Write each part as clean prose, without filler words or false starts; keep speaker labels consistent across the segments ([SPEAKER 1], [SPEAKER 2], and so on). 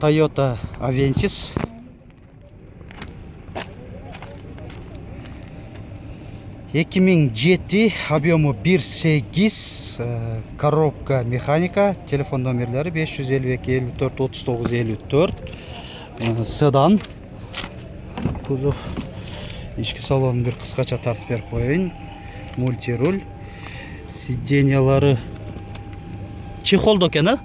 [SPEAKER 1] Toyota Avensis. ...2007, объемы 1.8, коробка механика, телефон номерлері 552 54 39 54, седан, кузов, ішкі салонын бір қысқаша тартып беріп қойын, мультируль, сиденьялары чехолдо екен, а?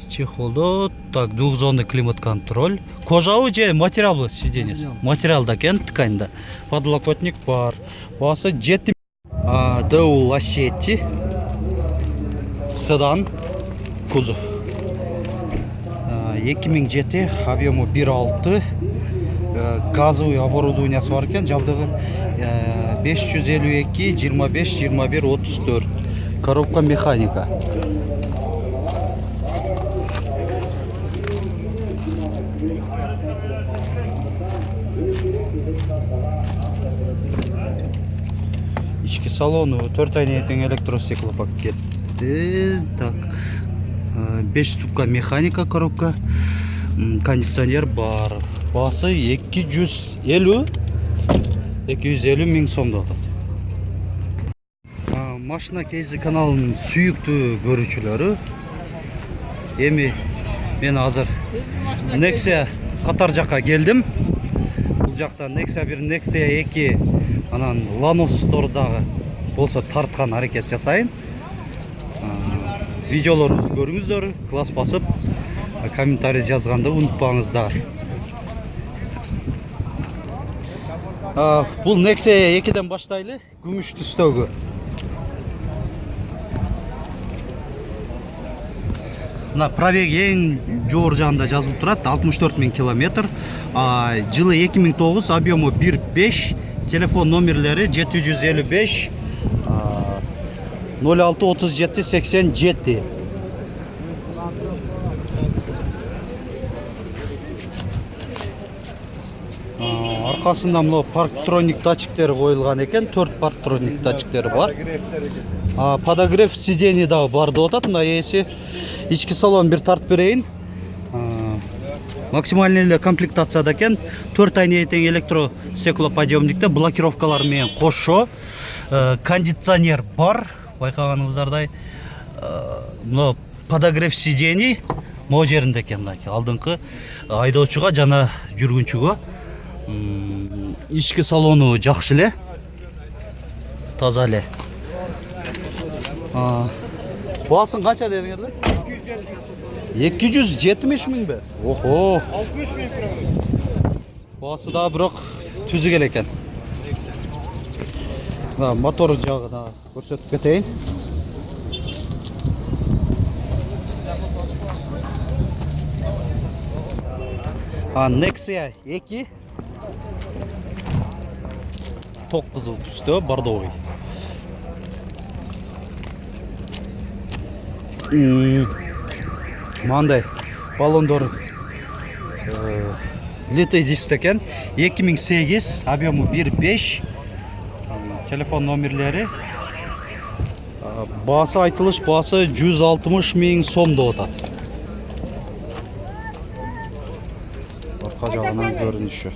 [SPEAKER 1] Чехолдо, так, двухзонный климат контроль. Кожауы же материал сиденье. Материалда екен, тканьда. Подлокотник бар. Басы жеті. Даул Ласетти. Седан. Кузов. 2007, объемы 1.6. Газовый оборудованиясы бар екен. Жабдығы 552 25 21 34. Коробка механика. İçki salonu 4 aynetin elektrostikli paketi. Так, 5 ступка механика коробка. Кондиционер бар. Басы 250 миң сомдо атат. Машина Кейзі каналының сүйікті көрүүчүлөрү. Эми мен азыр Nexia Катар жакка келдим. Бул жакта Nexia 1, Nexia 2, анан Lanos Store'дагы болсо тарткан аракет жасайын. Видеолорубузду көрүңүздөр, класс басып, комментарий жазганды унутпаңыздар. Бул Nexia 2ден баштайлы, күмүш түстөгү. Пробеги ең жогору жагында жазылып турат, 64 000 километр. Жылы 2009, объемы 1.5, телефон номерлери 755 06 37 87. Аркасында мына парктроник датчиктери коюлган экен, 4 парктроник датчиктери бар. Подогрев сидений да бар деп атат. Мына эси ички салон бир тартып берейин. Максимальный комплектацияда экен. 4 айнеге тең электростеклоподъемникте блокировкалар менен кошо. Кондиционер бар. Байкаганыңыздардай. Мына подогрев сидений могу жеринде экен, мынакей алдыңкы айдоочуга жана жүргүнчүгө. Ички салону жакшы эле. Таза эле. Баасын канча дедиңер? 270 миң бе? Охо. 60 миң километр. Баасы да бирок түзүк эле экен. Мотор жагы да көрсөтүп кетейин. Nexia 2 ток кызыл түстө, бордовый. Мандай баллондор литый диск экен. 2008, объемы 1.5. Телефон номерлери. Басы айтылыш басы 160 миң сом деп атат. Арка жагынан көрүнүшү.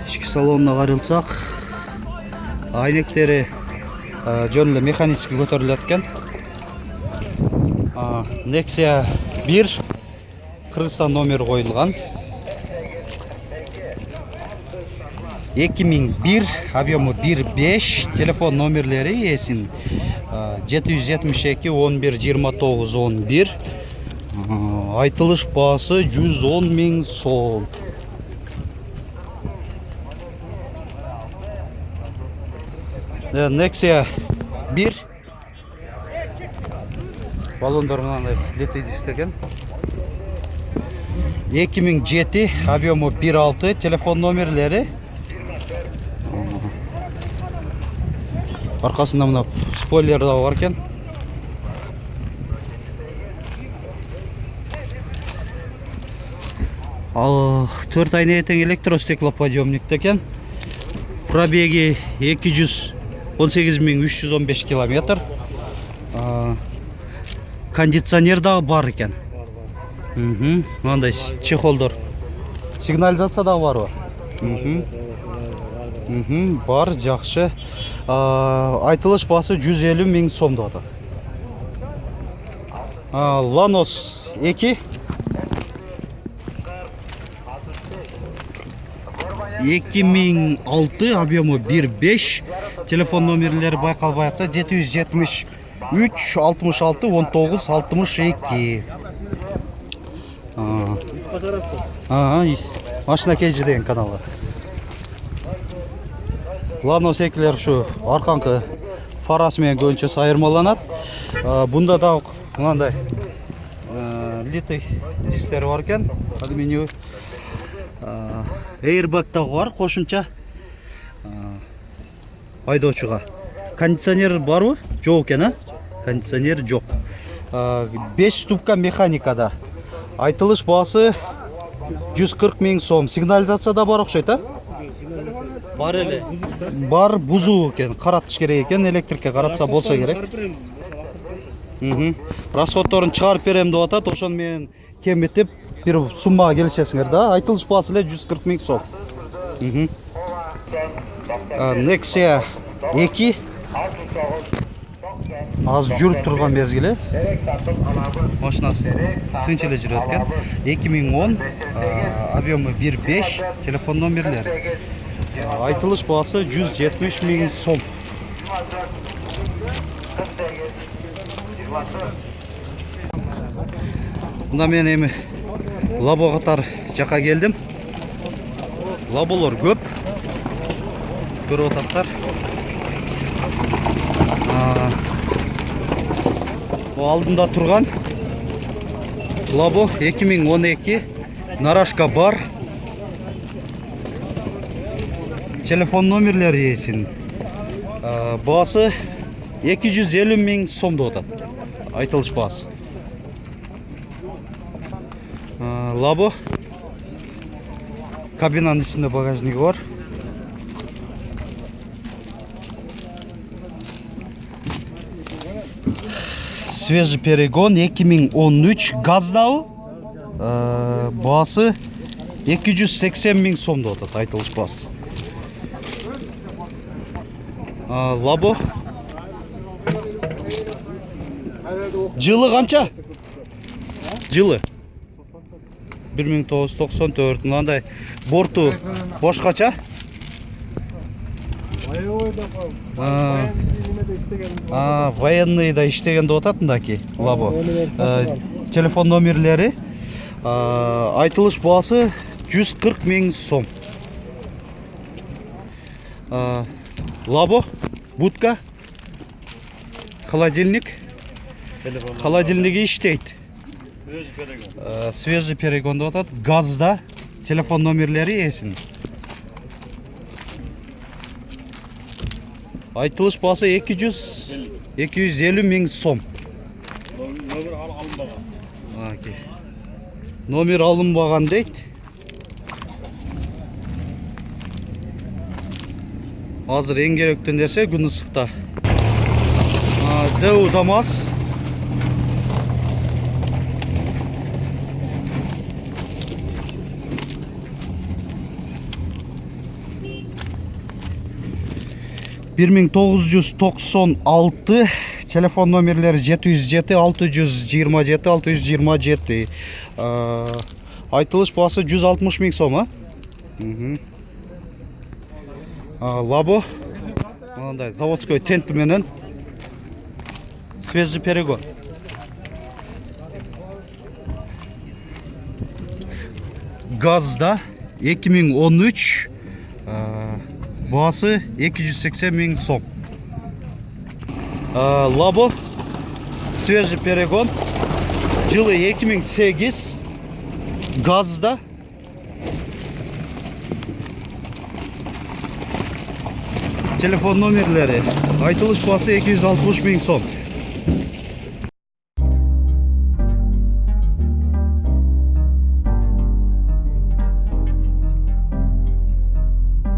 [SPEAKER 1] Ички салонуна каралсак, айнектери жөн эле механически көтөрүлөт экен. Nexia 1 Кыргызстан номер коюлган. 2001, объемы 1.5, телефон номерлери эсин 772 11 29 11. Айтылыш баасы 110 миң сом. Nexia 1 баллондор мындай литый диск экен. 2007, объемы 1.6, телефон номерлери. Аркасында мына спойлер да бар экен. Ал 4 айнеге тең электростеклоподъемник екен. Пробеги 218 315 километр. кондиционер дагы бар экен. Мындай чехолдор. Сигнализация дагы барбы? Бар, жакшы. Айтылыш басы 150 миң сом деп атат. Lanos 2 2006, объемы 1.5, телефон номерлері байқалбай жатса 773 66 19 62. Машина кезі деген каналға. Lanos 2-лер шу арқаңқы фарасымен көбінше айырмаланады. Бұнда да мынандай литый дисктер бар екен, алюминиевый. Airbag да бар қошымша айдаушыға. Кондиционер бар ма? Жоқ екен, кондиционер жоқ. 5 ступка механикада. Айтылыш басы 140 миң сом. Сигнализация да бар оқшайды? Бар әлі. Бар, бұзу екен, қаратыш керек екен, электрикке қаратса болса керек. Расходторын шығарып берем деп атат, ошон мен кемітіп bir summaga kelishasinglar da. Айтылыш басы 140 миң сом. Nexia 2 az жүріп тұрған мезгілі. Машинасы тынч эле жүрөт экен. 2010, объемы 1.5, телефон номерлери. Айтылыш басы 170 миң сом. Мына мен эми лабо қатар жаққа келдім. Лаболар көп. Көріп отырсыздар. Алдында тұрған лабо 2012, нарашка бар. Телефон номерлері есін. Басы 250 миң сом деп атат. Айтылыш басы. Лабо. Кабинаның ішінде багажнигі бар. Свежий перегон 2013 газдау. Басы 280 миң сом деп атат. Айтылыш басы. Лабо. Жылы қанша? Жылы 1994. Мынандай борту бошқача? Военныйда иштеген деп атат мындаки лабо. Телефон номерлери. Айтылыш басы 140 миң сом. Лабо, будка, холодильник. Холодильниги иштейт. Свежий перегон деп атат. Газда. Телефон номерлери есін. Айтылыш басы 250 миң сом. Номер алынбаған дейт. Азыр ең керектен десе күн ысықта. Дэу ДАМАЗ. Bir 1996, телефон номерлері 707 627 627. Айтылыш басы 160 миң сом, Лабо. Мындай заводской тент менен. Свежий перегон. Газда 2013. Басы 280 миң сом. Лабо. Свежий перегон. Жылы 2008. Газда. Телефон номерлері. Айтылыш басы 260 миң сом.